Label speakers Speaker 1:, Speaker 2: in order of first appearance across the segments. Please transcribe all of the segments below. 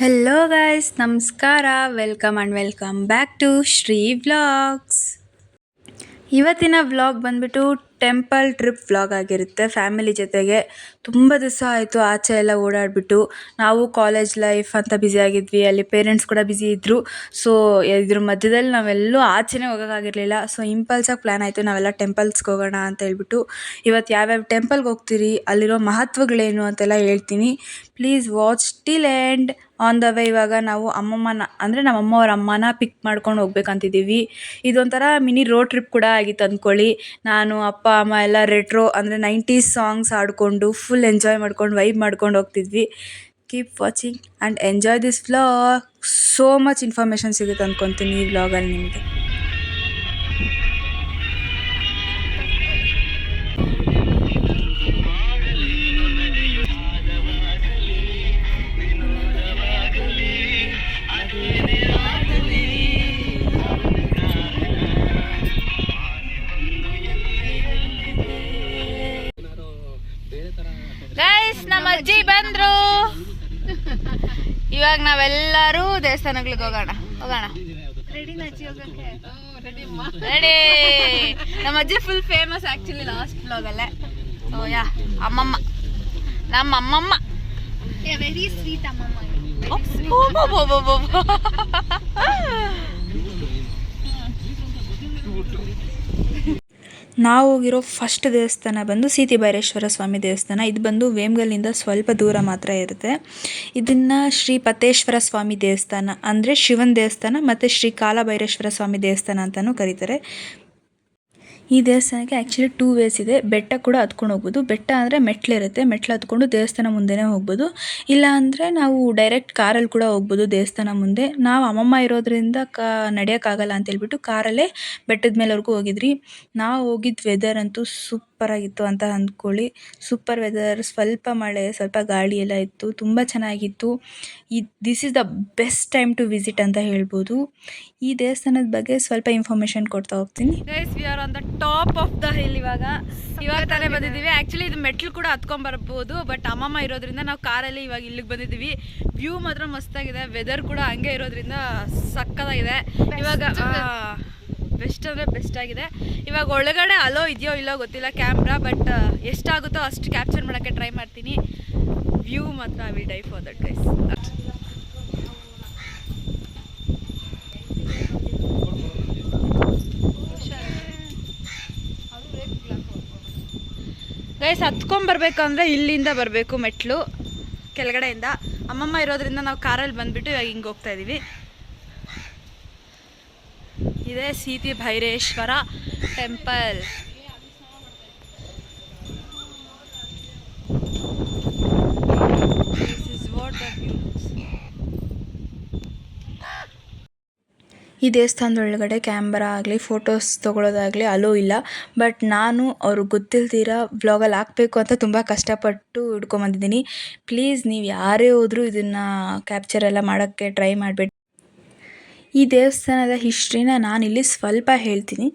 Speaker 1: Hello guys, ನಮಸ್ಕಾರ. Welcome back to Shri vlogs. ಇವತ್ತಿನ vlog ಬಂದ್ಬಿಟ್ಟು ಟೆಂಪಲ್ ಟ್ರಿಪ್ ವ್ಲಾಗ್ ಆಗಿರುತ್ತೆ. ಫ್ಯಾಮಿಲಿ ಜೊತೆಗೆ ತುಂಬ ದಿವಸ ಆಯಿತು ಆಚೆ ಎಲ್ಲ ಓಡಾಡಿಬಿಟ್ಟು. ನಾವು ಕಾಲೇಜ್ ಲೈಫ್ ಅಂತ ಬ್ಯುಸಿ ಆಗಿದ್ವಿ, ಅಲ್ಲಿ ಪೇರೆಂಟ್ಸ್ ಕೂಡ ಬ್ಯುಸಿ ಇದ್ದರು. ಸೊ ಇದ್ರ ಮಧ್ಯದಲ್ಲಿ ನಾವೆಲ್ಲೂ ಆಚೆನೇ ಹೋಗೋಕ್ಕಾಗಿರಲಿಲ್ಲ. ಸೊ ಇಂಪಲ್ಸಾಗಿ ಪ್ಲ್ಯಾನ್ ಆಯಿತು, ನಾವೆಲ್ಲ ಟೆಂಪಲ್ಸ್ಗೆ ಹೋಗೋಣ ಅಂತ ಹೇಳ್ಬಿಟ್ಟು. ಇವತ್ತು ಯಾವ್ಯಾವ ಟೆಂಪಲ್ಗೆ ಹೋಗ್ತೀರಿ, ಅಲ್ಲಿರೋ ಮಹತ್ವಗಳೇನು ಅಂತೆಲ್ಲ ಹೇಳ್ತೀನಿ. Please watch till end. On the way ಇವಾಗ ನಾವು ಅಮ್ಮಮ್ಮನ ಅಂದರೆ ನಮ್ಮಮ್ಮವ್ರ ಅಮ್ಮನ ಪಿಕ್ ಮಾಡ್ಕೊಂಡು ಹೋಗ್ಬೇಕಂತಿದ್ದೀವಿ. ಇದೊಂಥರ ಮಿನಿ ರೋಡ್ ಟ್ರಿಪ್ ಕೂಡ ಆಗಿತ್ತು ಅಂದ್ಕೊಳ್ಳಿ. ನಾನು ಅಪ್ಪ ಅಮ್ಮ ಎಲ್ಲ ರೆಟ್ರೋ ಅಂದರೆ 90s ಸಾಂಗ್ಸ್ ಹಾಡ್ಕೊಂಡು ಫುಲ್ ಎಂಜಾಯ್ ಮಾಡ್ಕೊಂಡು ವೈಬ್ ಮಾಡ್ಕೊಂಡು ಹೋಗ್ತಿದ್ವಿ. Keep watching and enjoy this vlog. So much information ಸಿಗುತ್ತೆ ಅಂದ್ಕೊತೀನಿ ಈ ವ್ಲಾಗಲ್ಲಿ ನಿಮಗೆ. ಗೈಸ್, ನಮ್ಮ ಅಜ್ಜಿ ಬಂದ್ರು. ಇವಾಗ ನಾವೆಲ್ಲರೂ ದೇವಸ್ಥಾನಗಳಿಗೆ ಹೋಗೋಣ. ರೆಡಿ. ನಮ್ಮ ಅಜ್ಜಿ full famous actually last vlog ಅಲ್ಲೇ. ಸೊ ಯಾ, ಅಮ್ಮಮ್ಮ, ನಮ್ಮ ಅಮ್ಮಮ್ಮ ವೆರಿ ಸ್ವೀಟ್ ಅಮ್ಮಮ್ಮ. ನಾವು ಹೋಗಿರೋ ಫಸ್ಟ್ ದೇವಸ್ಥಾನ ಬಂದು ಸೀತಿ ಭೈರೇಶ್ವರ ಸ್ವಾಮಿ ದೇವಸ್ಥಾನ. ಇದು ಬಂದು ವೇಮಗಲ್ಲಿಂದ ಸ್ವಲ್ಪ ದೂರ ಮಾತ್ರ ಇರುತ್ತೆ. ಇದನ್ನು ಶ್ರೀ ಪತೇಶ್ವರ ಸ್ವಾಮಿ ದೇವಸ್ಥಾನ ಅಂದರೆ ಶಿವನ ದೇವಸ್ಥಾನ ಮತ್ತು ಶ್ರೀ ಕಾಲಭೈರೇಶ್ವರ ಸ್ವಾಮಿ ದೇವಸ್ಥಾನ ಅಂತಲೂ ಕರೀತಾರೆ. ಈ ದೇವಸ್ಥಾನಕ್ಕೆ ಆ್ಯಕ್ಚುಲಿ 2 ವೇಸ್ ಇದೆ. ಬೆಟ್ಟ ಕೂಡ ಹತ್ಕೊಂಡು ಹೋಗ್ಬೋದು. ಬೆಟ್ಟ ಅಂದರೆ ಮೆಟ್ಲಿರುತ್ತೆ, ಮೆಟ್ಲು ಹತ್ಕೊಂಡು ದೇವಸ್ಥಾನ ಮುಂದೆನೇ ಹೋಗ್ಬೋದು. ಇಲ್ಲ ಅಂದರೆ ನಾವು ಡೈರೆಕ್ಟ್ ಕಾರಲ್ಲಿ ಕೂಡ ಹೋಗ್ಬೋದು ದೇವಸ್ಥಾನ ಮುಂದೆ. ನಾವು ಅಮ್ಮಮ್ಮ ಇರೋದ್ರಿಂದ ನಡೆಯೋಕ್ಕಾಗಲ್ಲ ಅಂತೇಳ್ಬಿಟ್ಟು ಕಾರಲ್ಲೇ ಬೆಟ್ಟದ ಮೇಲೆವರೆಗೂ ಹೋಗಿದ್ರಿ. ನಾವು ಹೋಗಿದ್ದ ವೆದರ್ ಅಂತೂ ಸೂಪರಾಗಿತ್ತು ಅಂತ ಅಂದ್ಕೊಳ್ಳಿ. ಸೂಪರ್ ವೆದರ್, ಸ್ವಲ್ಪ ಮಳೆ, ಸ್ವಲ್ಪ ಗಾಳಿ ಎಲ್ಲ ಇತ್ತು, ತುಂಬ ಚೆನ್ನಾಗಿತ್ತು. This is the best time to visit ಅಂತ ಹೇಳ್ಬೋದು. ಈ ದೇವಸ್ಥಾನದ ಬಗ್ಗೆ ಸ್ವಲ್ಪ ಇನ್ಫಾರ್ಮೇಷನ್ ಕೊಡ್ತಾ ಹೋಗ್ತೀನಿ. Guys, we are on the top of the hill. ಇವಾಗ ತಾನೇ ಬಂದಿದ್ದೀವಿ. ಆ್ಯಕ್ಚುಲಿ ಇದು ಮೆಟ್ಲು ಕೂಡ ಹತ್ಕೊಂಡ್ಬರ್ಬೋದು, ಬಟ್ ಅಮ್ಮಮ್ಮ ಇರೋದ್ರಿಂದ ನಾವು ಕಾರಲ್ಲಿ ಇವಾಗ ಇಲ್ಲಿಗೆ ಬಂದಿದ್ದೀವಿ. ವ್ಯೂ ಮಾತ್ರ ಮಸ್ತಾಗಿದೆ, ವೆದರ್ ಕೂಡ ಹಂಗೆ ಇರೋದ್ರಿಂದ ಸಕ್ಕತ್ತಾಗಿದೆ. ಇವಾಗ ಬೆಸ್ಟ್ ಅಂದರೆ ಬೆಸ್ಟ್ ಆಗಿದೆ. ಇವಾಗ ಒಳಗಡೆ ಅಲೋ ಇದೆಯೋ ಇಲ್ಲೋ ಗೊತ್ತಿಲ್ಲ ಕ್ಯಾಮ್ರಾ, ಬಟ್ ಎಷ್ಟಾಗುತ್ತೋ ಅಷ್ಟು ಕ್ಯಾಪ್ಚರ್ ಮಾಡೋಕ್ಕೆ ಟ್ರೈ ಮಾಡ್ತೀನಿ. ವ್ಯೂ ಮಾತ್ರ we die for that guys. Guys, ಹತ್ಕೊಂಡ್ಬರ್ಬೇಕಂದ್ರೆ ಇಲ್ಲಿಂದ ಬರಬೇಕು ಮೆಟ್ಲು ಕೆಳಗಡೆಯಿಂದ. ಅಮ್ಮಮ್ಮ ಇರೋದ್ರಿಂದ ನಾವು ಕಾರಲ್ಲಿ ಬಂದುಬಿಟ್ಟು ಇವಾಗ ಹಿಂಗೆ ಹೋಗ್ತಾ ಇದ್ದೀವಿ. ಇದೇ ಸೀತಿ ಭೈರೇಶ್ವರ ಟೆಂಪಲ್. ಈ ದೇವಸ್ಥಾನದೊಳಗಡೆ ಕ್ಯಾಮ್ರಾ ಆಗಲಿ ಫೋಟೋಸ್ ತೊಗೊಳೋದಾಗಲಿ ಅಲೋ ಇಲ್ಲ. ಬಟ್ ನಾನು ಅವ್ರಿಗೆ ಗೊತ್ತಿಲ್ದಿರ ವ್ಲಾಗಲ್ಲಿ ಹಾಕಬೇಕು ಅಂತ ತುಂಬ ಕಷ್ಟಪಟ್ಟು ಹಿಡ್ಕೊಂಬಂದಿದ್ದೀನಿ. ಪ್ಲೀಸ್ ನೀವು ಯಾರೇ ಹೋದರೂ ಇದನ್ನು ಕ್ಯಾಪ್ಚರ್ ಎಲ್ಲ ಮಾಡೋಕ್ಕೆ ಟ್ರೈ ಮಾಡಬೇಡಿ. ಈ ದೇವಸ್ಥಾನದ ಹಿಸ್ಟ್ರಿನ ನಾನಿಲ್ಲಿ ಸ್ವಲ್ಪ ಹೇಳ್ತೀನಿ.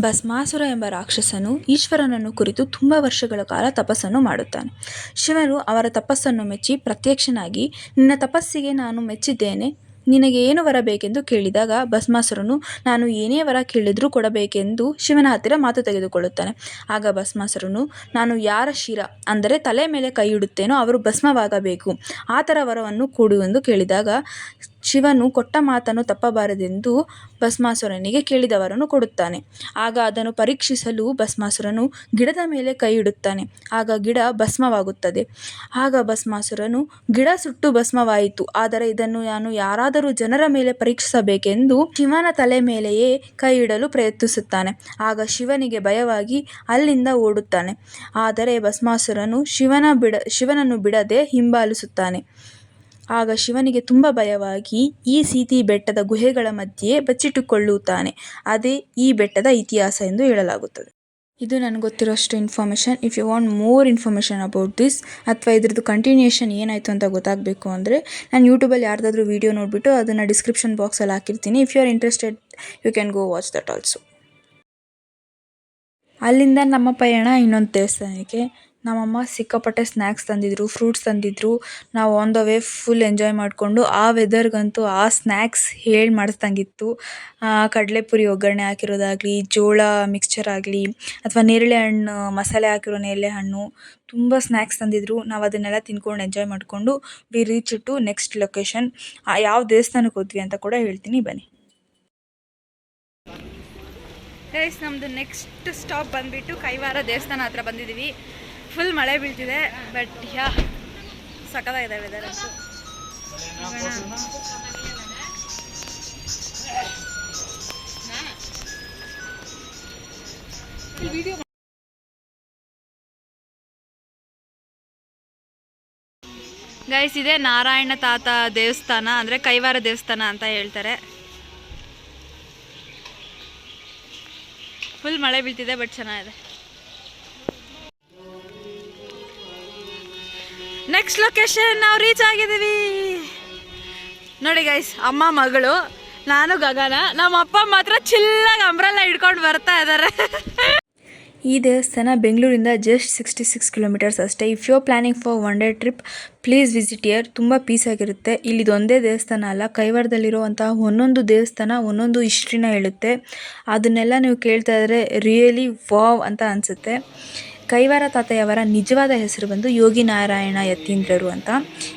Speaker 1: ಭಸ್ಮಾಸುರ ಎಂಬ ರಾಕ್ಷಸನು ಈಶ್ವರನನ್ನು ಕುರಿತು ತುಂಬ ವರ್ಷಗಳ ಕಾಲ ತಪಸ್ಸನ್ನು ಮಾಡುತ್ತಾನೆ. ಶಿವನು ಅವರ ತಪಸ್ಸನ್ನು ಮೆಚ್ಚಿ ಪ್ರತ್ಯಕ್ಷನಾಗಿ, ನಿನ್ನ ತಪಸ್ಸಿಗೆ ನಾನು ಮೆಚ್ಚಿದ್ದೇನೆ, ನಿನಗೆ ಏನು ವರ ಬೇಕೆಂದು ಕೇಳಿದಾಗ ಭಸ್ಮಾಸುರನು ನಾನು ಏನೇ ವರ ಕೇಳಿದರೂ ಕೊಡಬೇಕೆಂದು ಶಿವನ ಹತ್ತಿರ ಮಾತು ತೆಗೆದುಕೊಳ್ಳುತ್ತಾನೆ. ಆಗ ಭಸ್ಮಾಸುರನು, ನಾನು ಯಾರ ಶಿರ ಅಂದರೆ ತಲೆ ಮೇಲೆ ಕೈ ಇಡುತ್ತೇನೋ ಅವರು ಭಸ್ಮವಾಗಬೇಕು, ಆ ಥರ ವರವನ್ನು ಕೊಡು ಎಂದು ಕೇಳಿದಾಗ ಶಿವನು ಕೊಟ್ಟ ಮಾತನ್ನು ತಪ್ಪಬಾರದೆಂದು ಭಸ್ಮಾಸುರನಿಗೆ ಕೇಳಿದವರನ್ನು ಕೊಡುತ್ತಾನೆ. ಆಗ ಅದನ್ನು ಪರೀಕ್ಷಿಸಲು ಭಸ್ಮಾಸುರನು ಗಿಡದ ಮೇಲೆ ಕೈ ಇಡುತ್ತಾನೆ. ಆಗ ಗಿಡ ಭಸ್ಮವಾಗುತ್ತದೆ. ಆಗ ಭಸ್ಮಾಸುರನು, ಗಿಡ ಸುಟ್ಟು ಭಸ್ಮವಾಯಿತು, ಆದರೆ ಇದನ್ನು ನಾನು ಯಾರಾದರೂ ಜನರ ಮೇಲೆ ಪರೀಕ್ಷಿಸಬೇಕೆಂದು ಶಿವನ ತಲೆ ಮೇಲೆಯೇ ಕೈ ಇಡಲು ಪ್ರಯತ್ನಿಸುತ್ತಾನೆ. ಆಗ ಶಿವನಿಗೆ ಭಯವಾಗಿ ಅಲ್ಲಿಂದ ಓಡುತ್ತಾನೆ. ಆದರೆ ಭಸ್ಮಾಸುರನು ಶಿವನನ್ನು ಬಿಡದೆ ಹಿಂಬಾಲಿಸುತ್ತಾನೆ. ಆಗ ಶಿವನಿಗೆ ತುಂಬ ಭಯವಾಗಿ ಈ ಸೀತಿ ಬೆಟ್ಟದ ಗುಹೆಗಳ ಮಧ್ಯೆ ಬಚ್ಚಿಟ್ಟುಕೊಳ್ಳುತ್ತಾನೆ. ಅದೇ ಈ ಬೆಟ್ಟದ ಇತಿಹಾಸ ಎಂದು ಹೇಳಲಾಗುತ್ತದೆ. ಇದು ನನಗೆ ಗೊತ್ತಿರೋಷ್ಟು information. If you want more information about this ಅಥವಾ ಇದ್ರದ್ದು ಕಂಟಿನ್ಯೂಷನ್ ಏನಾಯಿತು ಅಂತ ಗೊತ್ತಾಗಬೇಕು ಅಂದರೆ ನಾನು ಯೂಟ್ಯೂಬಲ್ಲಿ ಯಾರ್ದಾದ್ರೂ ವೀಡಿಯೋ ನೋಡಿಬಿಟ್ಟು ಅದನ್ನು ಡಿಸ್ಕ್ರಿಪ್ಷನ್ ಬಾಕ್ಸಲ್ಲಿ ಹಾಕಿರ್ತೀನಿ. If you are interested you can go watch that also. ಅಲ್ಲಿಂದ ನಮ್ಮ ಪಯಣ ಇನ್ನೊಂದು ದೇವಸ್ಥಾನಕ್ಕೆ. ನಮ್ಮಮ್ಮ ಸಿಕ್ಕಾಪಟ್ಟೆ ಸ್ನ್ಯಾಕ್ಸ್ ತಂದಿದ್ರು, ಫ್ರೂಟ್ಸ್ ತಂದಿದ್ರು. ನಾವು on the way full enjoy ಮಾಡಿಕೊಂಡು ಆ ವೆದರ್ಗಂತೂ ಆ ಸ್ನ್ಯಾಕ್ಸ್ ಹೇಳಿ ಮಾಡಿಸ್ದಂಗಿತ್ತು. ಕಡಲೆಪುರಿ ಒಗ್ಗರಣೆ ಹಾಕಿರೋದಾಗಲಿ, ಜೋಳ ಮಿಕ್ಸ್ಚರ್ ಆಗಲಿ, ಅಥವಾ ನೇರಳೆ ಹಣ್ಣು ಮಸಾಲೆ ಹಾಕಿರೋ ನೇರಳೆ ಹಣ್ಣು, ತುಂಬ ಸ್ನ್ಯಾಕ್ಸ್ ತಂದಿದ್ರು. ನಾವು ಅದನ್ನೆಲ್ಲ ತಿನ್ಕೊಂಡು ಎಂಜಾಯ್ ಮಾಡಿಕೊಂಡು we reach to next location. ಯಾವ ದೇವಸ್ಥಾನಕ್ಕೆ ಹೋದ್ವಿ ಅಂತ ಕೂಡ ಹೇಳ್ತೀನಿ, ಬನ್ನಿ. ಗೈಸ್, ನಮ್ಮದು ನೆಕ್ಸ್ಟ್ ಸ್ಟಾಪ್ ಬಂದುಬಿಟ್ಟು ಕೈವಾರ ದೇವಸ್ಥಾನ ಹತ್ರ ಬಂದಿದ್ದೀವಿ. ಫುಲ್ ಮಳೆ ಬೀಳ್ತಿದೆ, ಬಟ್ ಸಖತ್ತಾಗಿದೆ ವೆದರ್ ಅಂತೂ. ಗೈಸ್, ಇದೆ ನಾರಾಯಣ ತಾತ ದೇವಸ್ಥಾನ, ಅಂದರೆ ಕೈವಾರ ದೇವಸ್ಥಾನ ಅಂತ ಹೇಳ್ತಾರೆ. ಫುಲ್ ಮಳೆ ಬೀಳ್ತಿದೆ, ಬಟ್ ಚೆನ್ನಾಗಿದೆ. ನೆಕ್ಸ್ಟ್ ಲೊಕೇಶನ್ ನಾವು ರೀಚ್ ಆಗಿದ್ದೀವಿ. ನೋಡಿ ಗೈಸ್, ಅಮ್ಮ ಮಗಳು, ನಾನು ಗಗನ, ನಮ್ಮ ಅಪ್ಪ ಮಾತ್ರ ಚಿಲ್ಲಾಗಿ ಅಂಬ್ರೆಲ್ಲ ಹಿಡ್ಕೊಂಡು ಬರ್ತಾ ಇದ್ದಾರೆ. ಈ ದೇವಸ್ಥಾನ ಬೆಂಗಳೂರಿಂದ ಜಸ್ಟ್ 66 ಕಿಲೋಮೀಟರ್ಸ್ ಅಷ್ಟೇ. If you are planning for one day trip, please visit here. ತುಂಬ ಪೀಸ್ ಆಗಿರುತ್ತೆ. ಇಲ್ಲಿದೊಂದೇ ದೇವಸ್ಥಾನ ಅಲ್ಲ, ಕೈವಾರದಲ್ಲಿರುವಂತಹ ಒಂದೊಂದು ದೇವಸ್ಥಾನ ಒಂದೊಂದು ಹಿಸ್ಟ್ರಿನ ಹೇಳುತ್ತೆ. ಅದನ್ನೆಲ್ಲ ನೀವು ಕೇಳ್ತಾ ಇದ್ದರೆ ರಿಯಲಿ ವಾವ್ ಅಂತ ಅನಿಸುತ್ತೆ. ಕೈವಾರ ತಾತಯ್ಯವರ ನಿಜವಾದ ಹೆಸರು ಬಂದು ಯೋಗಿ ನಾರಾಯಣ ಯತೀಂದ್ರರು ಅಂತ.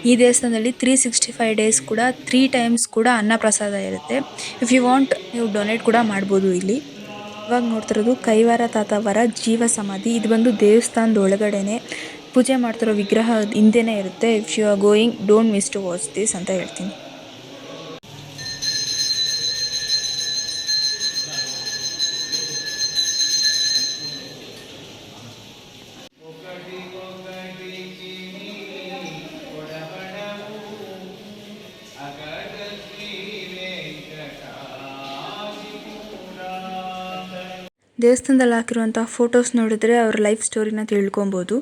Speaker 1: ಈ ದೇವಸ್ಥಾನದಲ್ಲಿ 365 ಡೇಸ್ ಕೂಡ 3 ಟೈಮ್ಸ್ ಕೂಡ ಅನ್ನಪ್ರಸಾದ ಇರುತ್ತೆ. ಇಫ್ ಯು ವಾಂಟ್, ನೀವು ಡೊನೇಟ್ ಕೂಡ ಮಾಡ್ಬೋದು. ಇಲ್ಲಿ ಇವಾಗ ನೋಡ್ತಿರೋದು ಕೈವಾರ ತಾತವರ ಜೀವ ಸಮಾಧಿ. ಇದು ಬಂದು ದೇವಸ್ಥಾನದ ಒಳಗಡೆನೆ ಪೂಜೆ ಮಾಡ್ತಿರೋ ವಿಗ್ರಹ ಹಿಂದೆನೇ ಇರುತ್ತೆ. If you are going, don't miss to watch this ಅಂತ ಹೇಳ್ತೀನಿ. ದೇವಸ್ಥಾನದಲ್ಲಿ ಹಾಕಿರುವಂಥ ಫೋಟೋಸ್ ನೋಡಿದ್ರೆ ಅವ್ರ ಲೈಫ್ ಸ್ಟೋರಿನ ತಿಳ್ಕೊಬೋದು.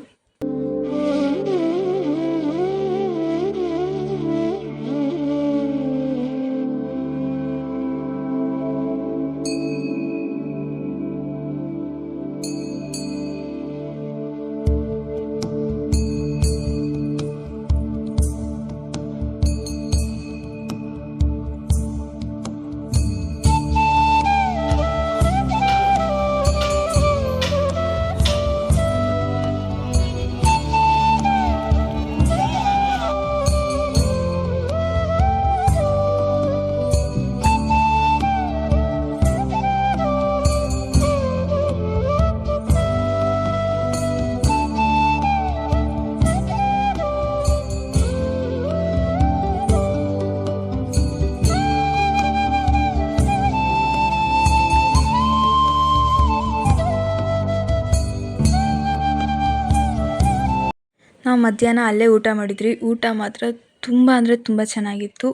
Speaker 1: ನಾವು ಮಧ್ಯಾಹ್ನ ಅಲ್ಲೇ ಊಟ ಮಾಡಿದ್ವಿ. ಊಟ ಮಾತ್ರ ತುಂಬ ಅಂದರೆ ತುಂಬ ಚೆನ್ನಾಗಿತ್ತು.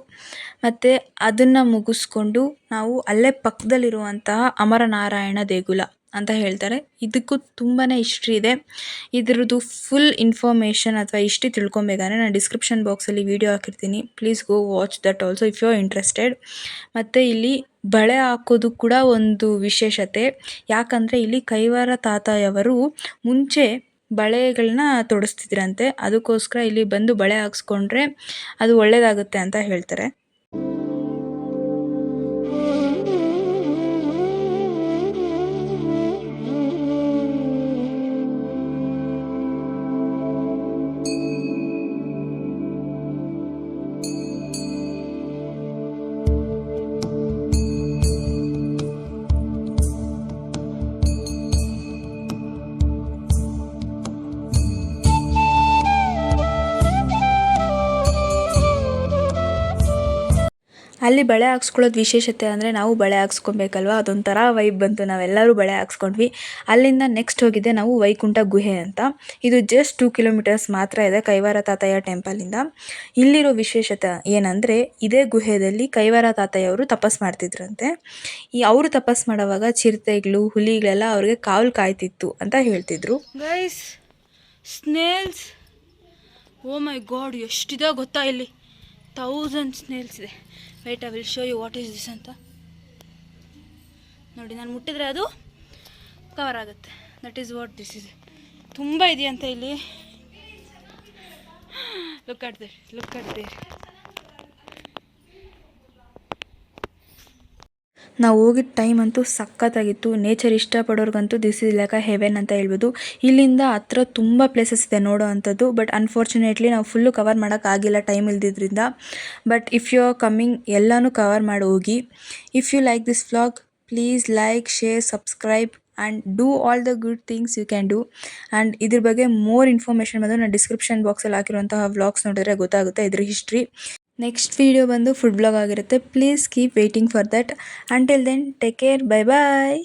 Speaker 1: ಮತ್ತು ಅದನ್ನು ಮುಗಿಸ್ಕೊಂಡು ನಾವು ಅಲ್ಲೇ ಪಕ್ಕದಲ್ಲಿರುವಂತಹ ಅಮರನಾರಾಯಣ ದೇಗುಲ ಅಂತ ಹೇಳ್ತಾರೆ. ಇದಕ್ಕೂ ತುಂಬಾ ಹಿಸ್ಟ್ರಿ ಇದೆ. ಇದ್ರದ್ದು ಫುಲ್ ಇನ್ಫಾರ್ಮೇಷನ್ ಅಥವಾ ಹಿಸ್ಟ್ರಿ ತಿಳ್ಕೊಬೇಕಾದ್ರೆ ನಾನು ಡಿಸ್ಕ್ರಿಪ್ಷನ್ ಬಾಕ್ಸಲ್ಲಿ ವೀಡಿಯೋ ಹಾಕಿರ್ತೀನಿ. Please go watch that also if you are interested. ಮತ್ತು ಇಲ್ಲಿ ಬಳೆ ಹಾಕೋದು ಕೂಡ ಒಂದು ವಿಶೇಷತೆ. ಯಾಕಂದರೆ ಇಲ್ಲಿ ಕೈವಾರ ತಾತಯ್ಯವರು ಮುಂಚೆ ಬಳೆಗಳನ್ನ ತೊಡಿಸ್ತಿದ್ರಂತೆ. ಅದಕ್ಕೋಸ್ಕರ ಇಲ್ಲಿ ಬಂದು ಬಳೆ ಹಾಕ್ಸ್ಕೊಂಡ್ರೆ ಅದು ಒಳ್ಳೆಯದಾಗುತ್ತೆ ಅಂತ ಹೇಳ್ತಾರೆ. ಅಲ್ಲಿ ಬಳೆ ಹಾಕ್ಸ್ಕೊಳ್ಳೋದು ವಿಶೇಷತೆ ಅಂದರೆ ನಾವು ಬಳೆ ಹಾಕ್ಸ್ಕೊಬೇಕಲ್ವ, ಅದೊಂಥರ ವೈಬ್ ಬಂತು. ನಾವೆಲ್ಲರೂ ಬಳೆ ಹಾಕ್ಸ್ಕೊಂಡ್ವಿ. ಅಲ್ಲಿಂದ ನೆಕ್ಸ್ಟ್ ಹೋಗಿದ್ದೆ ನಾವು ವೈಕುಂಠ ಗುಹೆ ಅಂತ. ಇದು ಜಸ್ಟ್ 2 ಕಿಲೋಮೀಟರ್ಸ್ ಮಾತ್ರ ಇದೆ ಕೈವಾರ ತಾತಯ್ಯ ಟೆಂಪಲಿಂದ. ಇಲ್ಲಿರೋ ವಿಶೇಷತೆ ಏನಂದರೆ ಇದೇ ಗುಹೆಯಲ್ಲಿ ಕೈವಾರ ತಾತಯ್ಯವರು ತಪಸ್ ಮಾಡ್ತಿದ್ರಂತೆ. ಅವರು ತಪಸ್ ಮಾಡೋವಾಗ ಚಿರತೆಗಳು, ಹುಲಿಗಳೆಲ್ಲ ಅವ್ರಿಗೆ ಕಾವಲು ಕಾಯ್ತಿತ್ತು ಅಂತ ಹೇಳ್ತಿದ್ರು. Guys, snails, oh my god, ಎಷ್ಟಿದೆ ಗೊತ್ತಾ ಇಲ್ಲಿ? 1000 ಸ್ನೇಲ್ಸ್ ಇದೆ. Wait, I will show you what is this ಅಂತ. ನೋಡಿ, ನಾನು ಮುಟ್ಟಿದ್ರೆ ಅದು ಕವರ್ ಆಗುತ್ತೆ. That is what this is. ತುಂಬ ಇದೆಯಂತೆ ಇಲ್ಲಿ. Look at there. ನಾವು ಹೋಗಿದ್ದ ಟೈಮ್ ಅಂತೂ ಸಖತ್ತಾಗಿತ್ತು. ನೇಚರ್ ಇಷ್ಟಪಡೋರ್ಗಂತೂ this is like a heaven ಅಂತ ಹೇಳ್ಬೋದು. ಇಲ್ಲಿಂದ ಹತ್ರ ತುಂಬ ಪ್ಲೇಸಸ್ ಇದೆ ನೋಡೋ ಅಂಥದ್ದು. ಬಟ್ ಅನ್ಫಾರ್ಚುನೇಟ್ಲಿ ನಾವು ಫುಲ್ಲು ಕವರ್ ಮಾಡೋಕ್ಕಾಗಿಲ್ಲ time ಇಲ್ದಿದ್ರಿಂದ. But if you are coming ಎಲ್ಲನೂ ಕವರ್ ಮಾಡಿ ಹೋಗಿ. If you like this vlog please like, share, subscribe and do all the good things you can do. And ಇದ್ರ ಬಗ್ಗೆ ಮೋರ್ ಇನ್ಫಾರ್ಮೇಷನ್ ಬಂದು ನಾನು description ಬಾಕ್ಸಲ್ಲಿ ಹಾಕಿರುವಂತಹ vlogs ನೋಡಿದ್ರೆ ಗೊತ್ತಾಗುತ್ತೆ ಇದ್ರ ಹಿಸ್ಟ್ರಿ. ನೆಕ್ಸ್ಟ್ ವಿಡಿಯೋ ಬಂದು ಫುಡ್ ಬ್ಲಾಗ್ ಆಗಿರುತ್ತೆ. Please keep waiting for that. Until then take care. Bye bye.